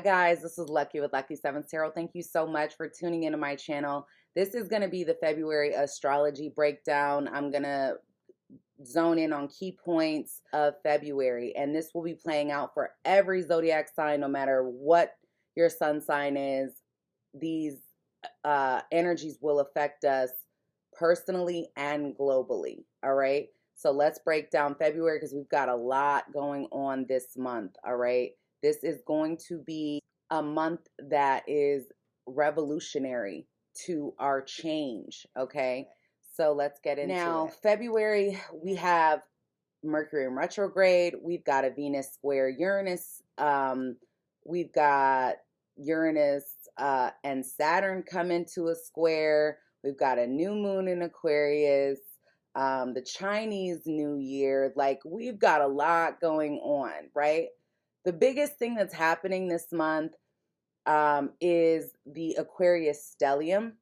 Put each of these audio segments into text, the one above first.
guys, this is Lucky with Lucky 7 Tarot. Thank you so much for tuning into my channel. This is going to be the February astrology breakdown. I'm going to zone in on key points of February, and this will be playing out for every zodiac sign, no matter what your sun sign is. These energies will affect us personally and globally. All right, so let's break down February because we've got a lot going on this month. All right, this is going to be a month that is revolutionary to our change. Okay, so let's get into it. February, we have Mercury in retrograde. We've got a Venus square Uranus. We've got Uranus and Saturn come into a square. We've got a new moon in Aquarius. The Chinese New Year. Like, we've got a lot going on, right? The biggest thing that's happening this month is the Aquarius stellium.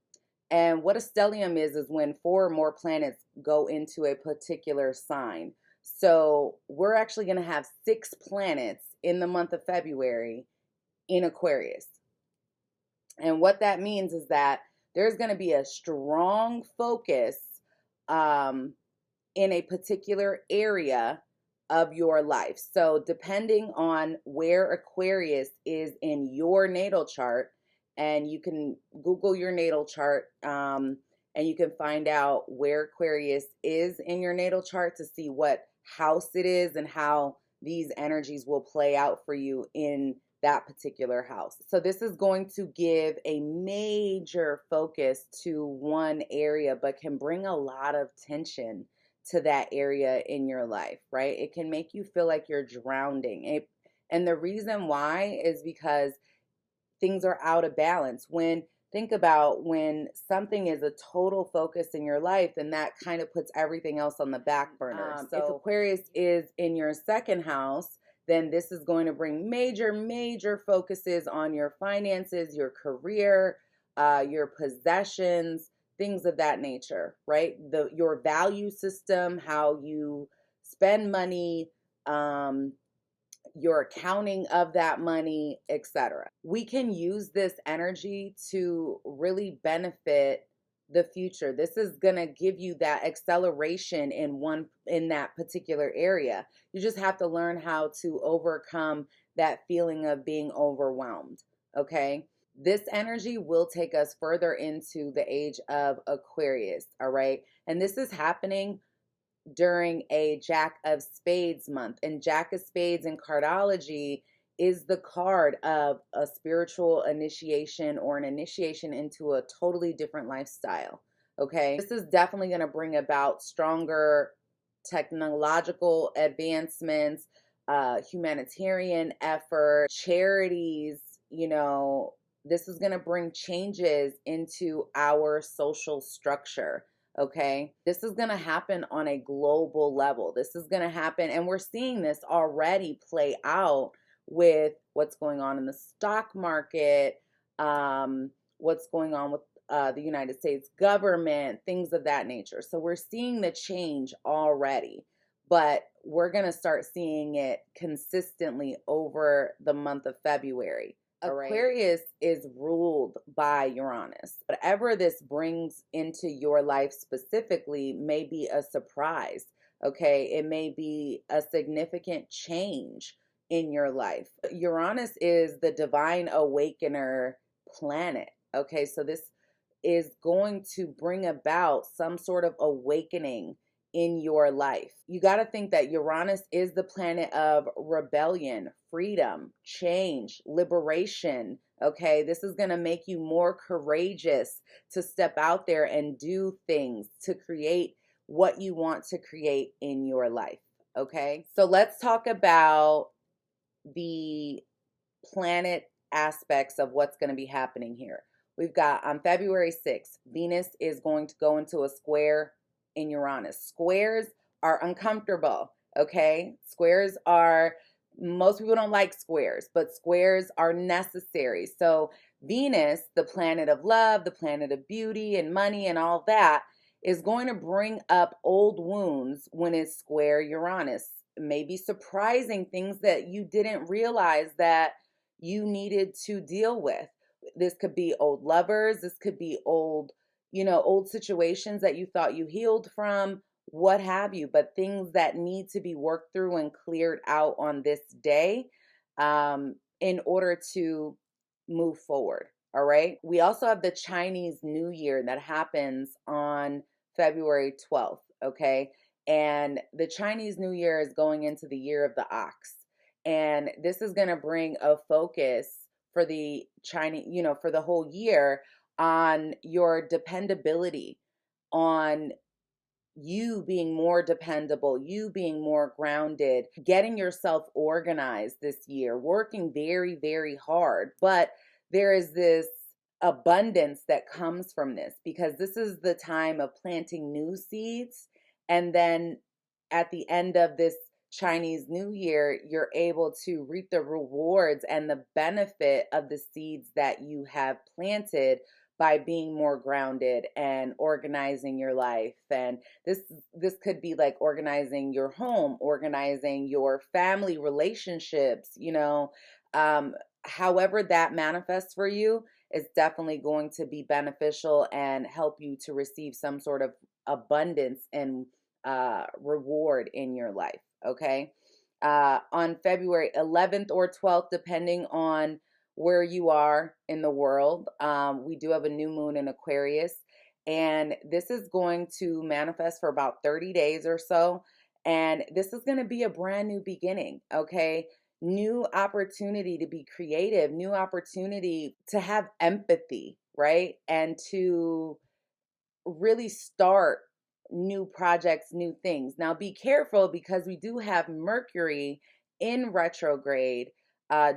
And what a stellium is when 4 or more planets go into a particular sign. So we're actually going to have 6 planets in the month of February in Aquarius. And what that means is that there's going to be a strong focus in a particular area of your life. So depending on where Aquarius is in your natal chart, and you can Google your natal chart, and you can find out where Aquarius is in your natal chart to see what house it is and how these energies will play out for you in that particular house. So this is going to give a major focus to one area, but can bring a lot of tension to that area in your life, right? It can make you feel like you're drowning. And the reason why is because things are out of balance. Think about when something is a total focus in your life, then that kind of puts everything else on the back burner. So if Aquarius is in your second house, then this is going to bring major focuses on your finances, your career, your possessions, things of that nature, right? Your value system, how you spend money, your accounting of that money, etc. We can use this energy to really benefit the future. This is going to give you that acceleration in that particular area. You just have to learn how to overcome that feeling of being overwhelmed, okay? This energy will take us further into the age of Aquarius, all right? And this is happening during a Jack of Spades month. And Jack of Spades in cardology is the card of a spiritual initiation or an initiation into a totally different lifestyle. Okay, this is definitely going to bring about stronger technological advancements, humanitarian effort, charities. This is going to bring changes into our social structure. Okay, this is going to happen on a global level. This is going to happen, and we're seeing this already play out with what's going on in the stock market, what's going on with the United States government, things of that nature. So we're seeing the change already, but we're going to start seeing it consistently over the month of February. Aquarius is ruled by Uranus. Whatever this brings into your life specifically may be a surprise, okay? It may be a significant change in your life. Uranus is the divine awakener planet, okay? So this is going to bring about some sort of awakening in your life. You got to think that Uranus is the planet of rebellion, freedom, change, liberation. Okay, this is going to make you more courageous to step out there and do things to create what you want to create in your life. Okay, so let's talk about the planet aspects of what's going to be happening here. We've got on February 6th, Venus is going to go into a square in Uranus. Squares are uncomfortable, okay? Most people don't like squares, but squares are necessary. So Venus, the planet of love, the planet of beauty and money and all that, is going to bring up old wounds when it's square Uranus. Maybe surprising things that you didn't realize that you needed to deal with. This could be old lovers, this could be old, old situations that you thought you healed from, what have you, but things that need to be worked through and cleared out on this day, in order to move forward. All right. We also have the Chinese New Year that happens on February 12th. Okay. And the Chinese New Year is going into the year of the ox. And this is going to bring a focus for the Chinese, for the whole year on your dependability, on you being more dependable, you being more grounded, getting yourself organized this year, working very, very hard. But there is this abundance that comes from this because this is the time of planting new seeds. And then at the end of this Chinese New Year, you're able to reap the rewards and the benefit of the seeds that you have planted by being more grounded and organizing your life. And this could be like organizing your home, organizing your family relationships, however that manifests for you is definitely going to be beneficial and help you to receive some sort of abundance and reward in your life. Okay. On February 11th or 12th, depending on where you are in the world, we do have a new moon in Aquarius, and this is going to manifest for about 30 days or so. And this is going to be a brand new beginning. Okay. New opportunity to be creative, new opportunity to have empathy, right? And to really start new projects, new things. Now, be careful because we do have Mercury in retrograde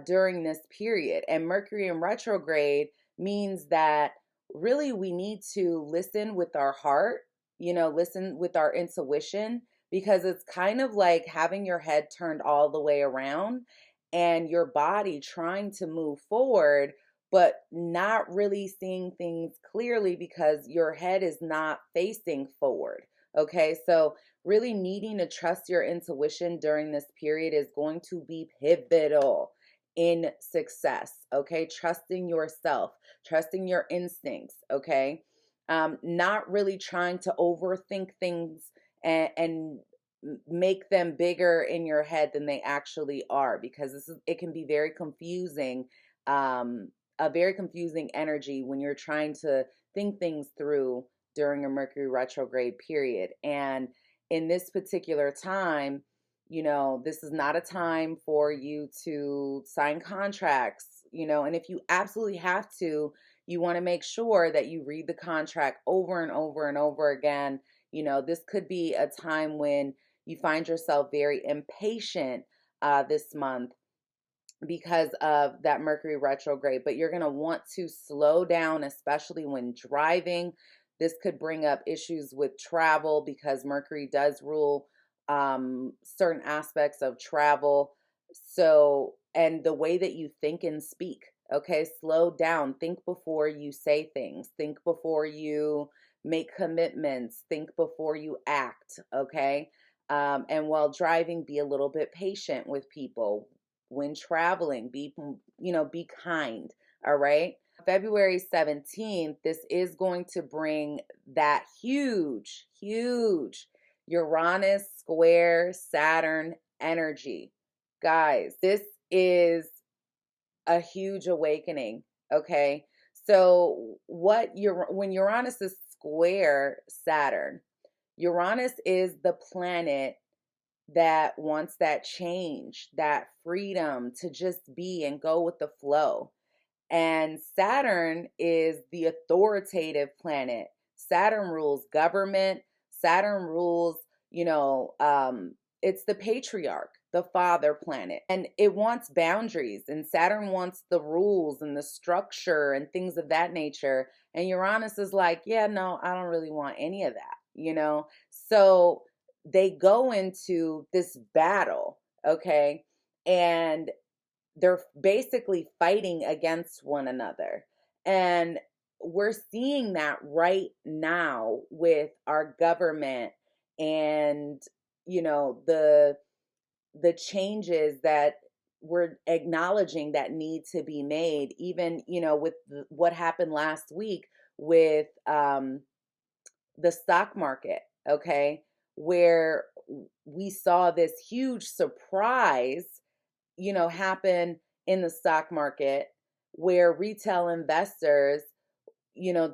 during this period. And Mercury in retrograde means that really we need to listen with our heart, listen with our intuition, because it's kind of like having your head turned all the way around and your body trying to move forward but not really seeing things clearly because your head is not facing forward. Okay, so really needing to trust your intuition during this period is going to be pivotal in success. Okay, trusting yourself, trusting your instincts. Okay, not really trying to overthink things and make them bigger in your head than they actually are, because it can be very confusing, a very confusing energy when you're trying to think things through during a Mercury retrograde period. And in this particular time, this is not a time for you to sign contracts, and if you absolutely have to, you want to make sure that you read the contract over and over and over again. This could be a time when you find yourself very impatient this month because of that Mercury retrograde, but you're going to want to slow down, especially when driving. This could bring up issues with travel because Mercury does rule certain aspects of travel. So, and the way that you think and speak, okay, slow down. Think before you say things, think before you make commitments, think before you act, okay? And while driving, be a little bit patient with people. When traveling, be kind. All right. February 17th, this is going to bring that huge, huge Uranus square Saturn energy. Guys, this is a huge awakening. Okay. So when Uranus is square Saturn, Uranus is the planet that wants that change, that freedom to just be and go with the flow. And Saturn is the authoritative planet. Saturn rules government. Saturn rules, it's the patriarch, the father planet. And it wants boundaries. And Saturn wants the rules and the structure and things of that nature. And Uranus is like, yeah, no, I don't really want any of that, So they go into this battle, okay? And they're basically fighting against one another. And we're seeing that right now with our government and the changes that we're acknowledging that need to be made, even, with what happened last week with the stock market, okay, where we saw this huge surprise, happen in the stock market, where retail investors,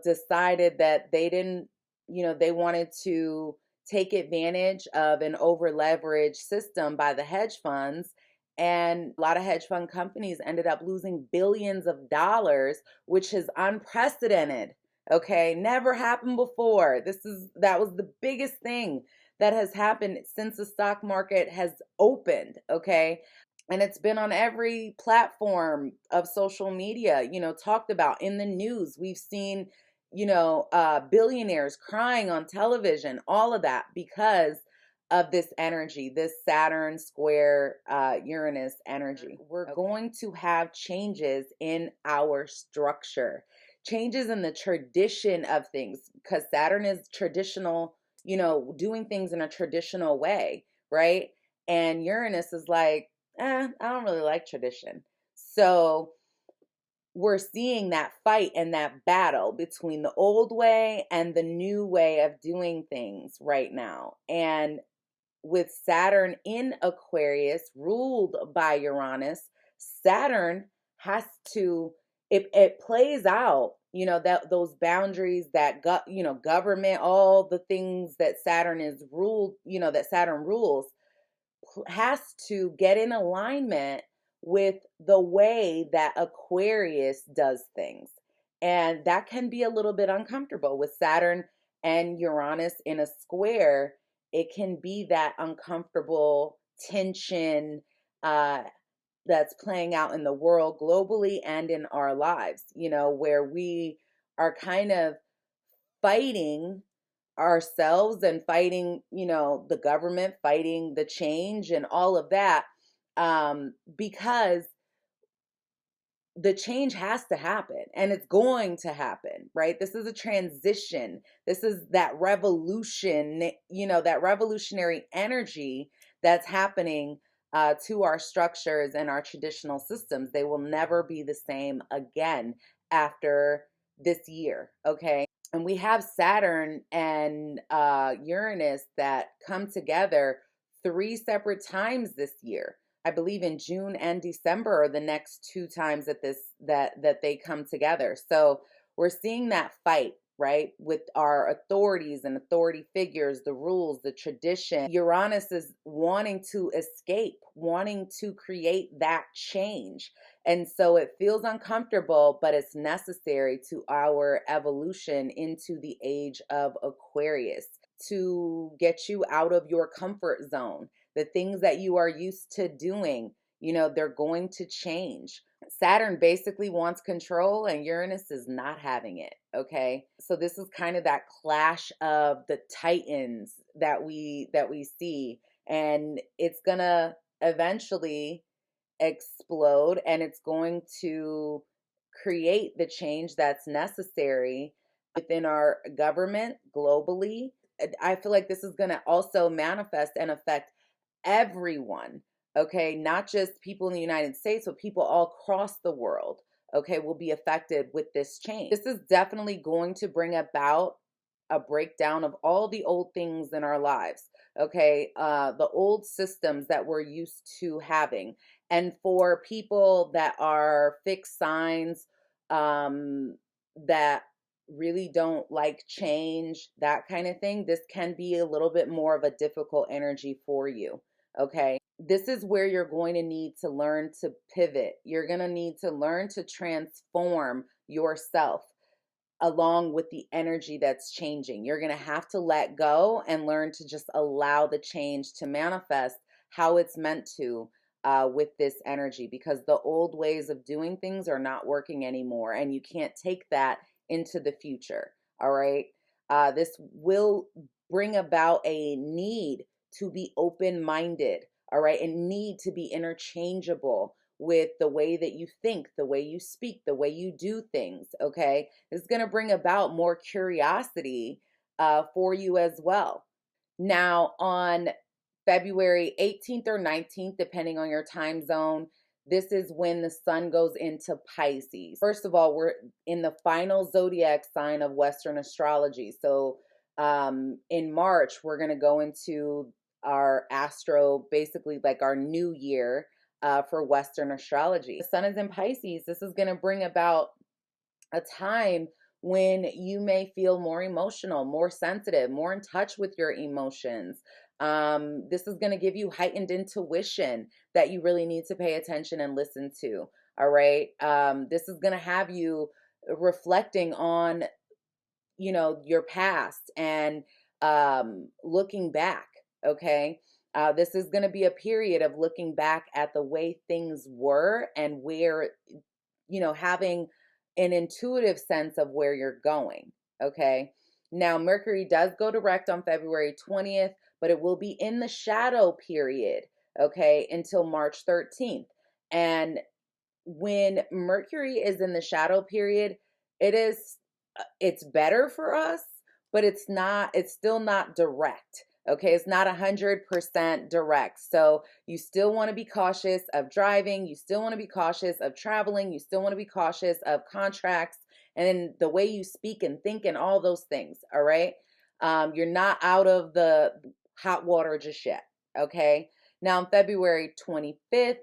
decided that they didn't, they wanted to take advantage of an over leveraged system by the hedge funds. And a lot of hedge fund companies ended up losing billions of dollars, which is unprecedented. Okay. Never happened before. That was the biggest thing that has happened since the stock market has opened. Okay. And it's been on every platform of social media, talked about in the news. We've seen, billionaires crying on television, all of that because of this energy, this Saturn square Uranus energy. We're going to have changes in our structure, changes in the tradition of things, because Saturn is traditional, doing things in a traditional way, right? And Uranus is like, I don't really like tradition. So we're seeing that fight and that battle between the old way and the new way of doing things right now. And with Saturn in Aquarius, ruled by Uranus, Saturn has to, it plays out, that those boundaries, that government, all the things that Saturn is ruled, that Saturn rules, has to get in alignment with the way that Aquarius does things. And that can be a little bit uncomfortable with Saturn and Uranus in a square. It can be that uncomfortable tension that's playing out in the world globally and in our lives, where we are kind of fighting ourselves and fighting, the government, fighting the change and all of that, because the change has to happen and it's going to happen, right? This is a transition. This is that revolution, that revolutionary energy that's happening to our structures and our traditional systems. They will never be the same again after this year, okay? And we have Saturn and Uranus that come together 3 separate times this year. I believe in June and December are the next 2 times that they come together. So we're seeing that fight, right, with our authorities and authority figures, the rules, the tradition. Uranus is wanting to escape, wanting to create that change. And so it feels uncomfortable, but it's necessary to our evolution into the age of Aquarius, to get you out of your comfort zone. The things that you are used to doing, they're going to change. Saturn basically wants control and Uranus is not having it, okay? So this is kind of that clash of the titans that we see, and it's going to eventually explode, and it's going to create the change that's necessary within our government globally. I feel like this is going to also manifest and affect everyone, okay? Not just people in the United States, but people all across the world, okay, will be affected with this change. This is definitely going to bring about a breakdown of all the old things in our lives, okay? The old systems that we're used to having. And for people that are fixed signs, that really don't like change, that kind of thing, this can be a little bit more of a difficult energy for you, okay? This is where you're going to need to learn to pivot. You're going to need to learn to transform yourself along with the energy that's changing. You're going to have to let go and learn to just allow the change to manifest how it's meant to, with this energy, because the old ways of doing things are not working anymore, and you can't take that into the future. All right. This will bring about a need to be open minded. All right. And need to be interchangeable with the way that you think, the way you speak, the way you do things. Okay. It's going to bring about more curiosity for you as well. Now, on February 18th or 19th, depending on your time zone, this is when the sun goes into Pisces. First of all, we're in the final zodiac sign of Western astrology. So in March, we're going to go into our basically like our new year for Western astrology. The sun is in Pisces. This is going to bring about a time when you may feel more emotional, more sensitive, more in touch with your emotions. This is going to give you heightened intuition that you really need to pay attention and listen to. All right. This is going to have you reflecting on, your past and looking back. Okay. This is going to be a period of looking back at the way things were and where, having an intuitive sense of where you're going. Okay. Now, Mercury does go direct on February 20th, but it will be in the shadow period, okay, until March 13th. And when Mercury is in the shadow period, it's better for us, but it's still not direct. Okay, it's not 100% direct. So you still want to be cautious of driving. You still want to be cautious of traveling. You still want to be cautious of contracts and the way you speak and think and all those things. All right. You're not out of the hot water just yet. Okay. Now, on February 25th,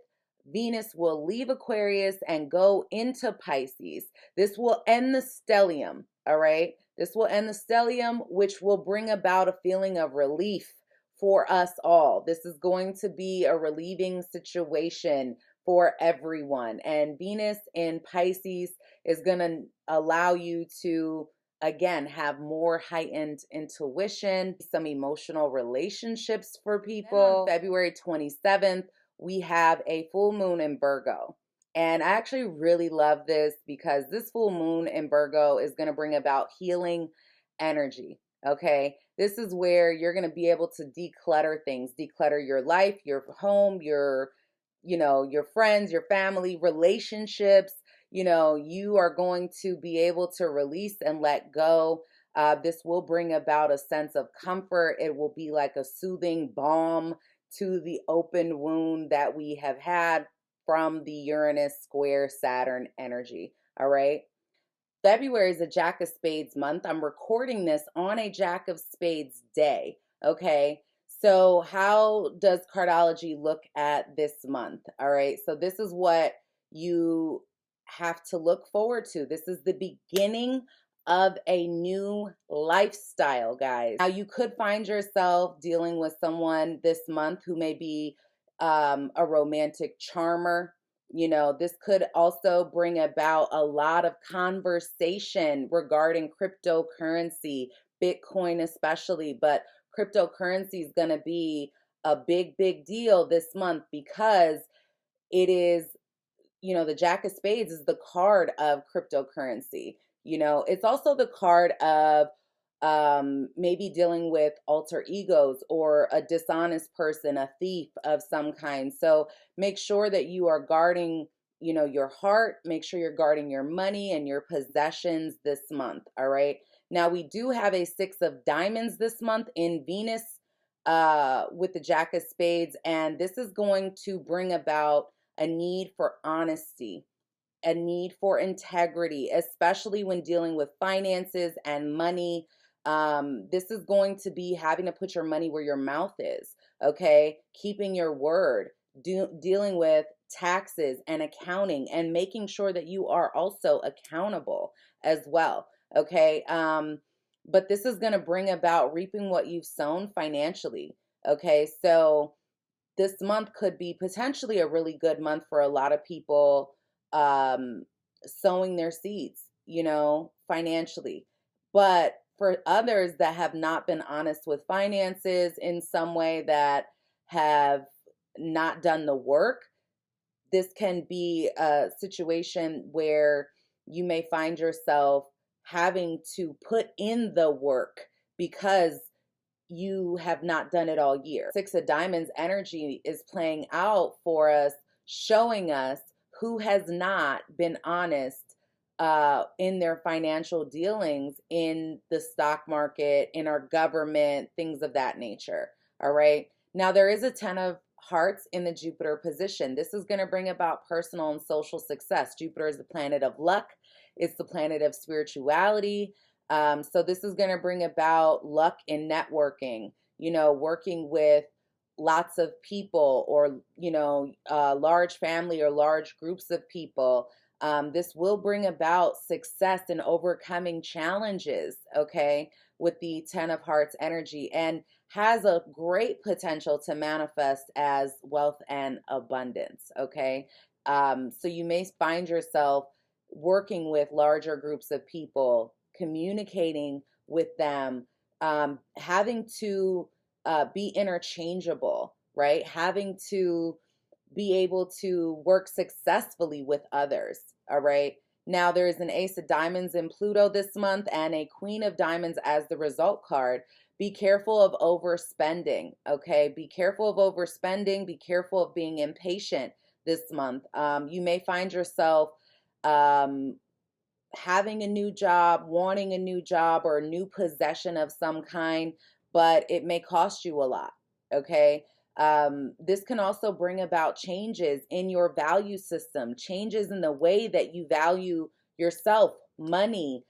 Venus will leave Aquarius and go into Pisces. This will end the stellium. All right. This will end the stellium, which will bring about a feeling of relief for us all. This is going to be a relieving situation for everyone. And Venus in Pisces is going to allow you to, again, have more heightened intuition, some emotional relationships for people. February 27th, we have a full moon in Virgo. And I actually really love this because this full moon in Virgo is going to bring about healing energy. Okay. This is where you're going to be able to declutter things, declutter your life, your home, your friends, your family, relationships. You are going to be able to release and let go. This will bring about a sense of comfort. It will be like a soothing balm to the open wound that we have had from the Uranus square Saturn energy. All right. February is a Jack of Spades month. I'm recording this on a Jack of Spades day. Okay. So how does cardology look at this month? All right. So this is what you have to look forward to. This is the beginning of a new lifestyle, guys. Now, you could find yourself dealing with someone this month who may be a romantic charmer. This could also bring about a lot of conversation regarding cryptocurrency, Bitcoin especially, but cryptocurrency is going to be a big, big deal this month because it is, the Jack of Spades is the card of cryptocurrency. It's also the card of maybe dealing with alter egos or a dishonest person, a thief of some kind. So make sure that you are guarding, your heart. Make sure you're guarding your money and your possessions this month. All right. Now, we do have a 6 of diamonds this month in Venus with the Jack of Spades. And this is going to bring about a need for honesty, a need for integrity, especially when dealing with finances and money. This is going to be having to put your money where your mouth is, okay? Keeping your word, dealing with taxes and accounting and making sure that you are also accountable as well, okay? But this is going to bring about reaping what you've sown financially, okay? So this month could be potentially a really good month for a lot of people sowing their seeds, financially. But for others that have not been honest with finances in some way, that have not done the work, this can be a situation where you may find yourself having to put in the work because you have not done it all year. 6 of Diamonds energy is playing out for us, showing us who has not been honest in their financial dealings in the stock market, in our government, things of that nature. All right. Now, there is a 10 of Hearts in the Jupiter position. This is going to bring about personal and social success. Jupiter is the planet of luck. It's the planet of spirituality. So this is going to bring about luck in networking, you know, working with lots of people, or, you know, large family or large groups of people. This will bring about success in overcoming challenges, okay, with the Ten of Hearts energy, and has a great potential to manifest as wealth and abundance, okay? So you may find yourself working with larger groups of people, communicating with them, having to be interchangeable, right? Having to be able to work successfully with others, all right? Now, there is an Ace of Diamonds in Pluto this month and a Queen of Diamonds as the result card. Be careful of overspending, okay? Be careful of overspending. Be careful of being impatient this month. You may find yourself having a new job, wanting a new job, or a new possession of some kind, but it may cost you a lot, okay? This can also bring about changes in your value system, changes in the way that you value yourself, money,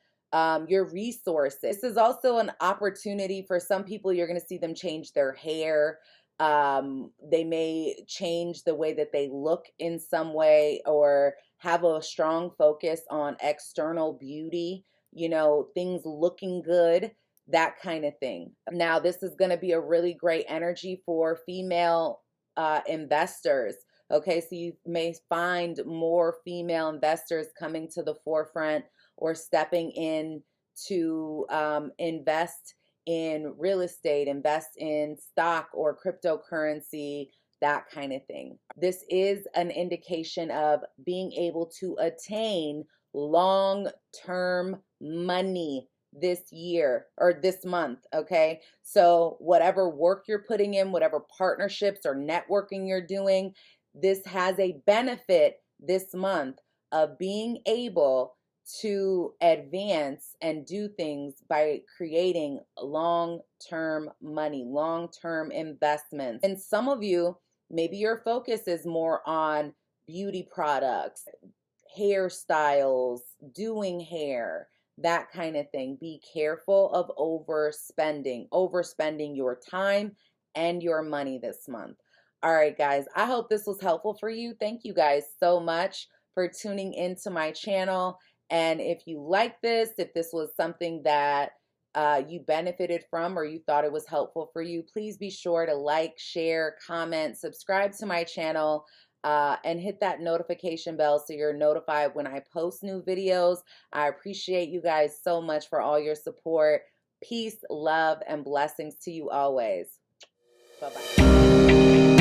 your resources. This is also an opportunity for some people. You're going to see them change their hair. They may change the way that they look in some way, or have a strong focus on external beauty, you know, things looking good, that kind of thing. Now, this is going to be a really great energy for female investors. Okay, so you may find more female investors coming to the forefront, or stepping in to invest in real estate, invest in stock or cryptocurrency, that kind of thing. This is an indication of being able to attain long-term money this year or this month, okay? So whatever work you're putting in, whatever partnerships or networking you're doing, this has a benefit this month of being able to advance and do things by creating long-term money, long-term investments. And some of you, maybe your focus is more on beauty products, hairstyles, doing hair, that kind of thing. Be careful of overspending your time and your money this month. All right, guys, I hope this was helpful for you. Thank you guys so much for tuning into my channel. And if you like this, if this was something that you benefited from, or you thought it was helpful for you, please be sure to like, share, comment, subscribe to my channel, and hit that notification bell so you're notified when I post new videos. I appreciate you guys so much for all your support. Peace, love, and blessings to you always. Bye-bye.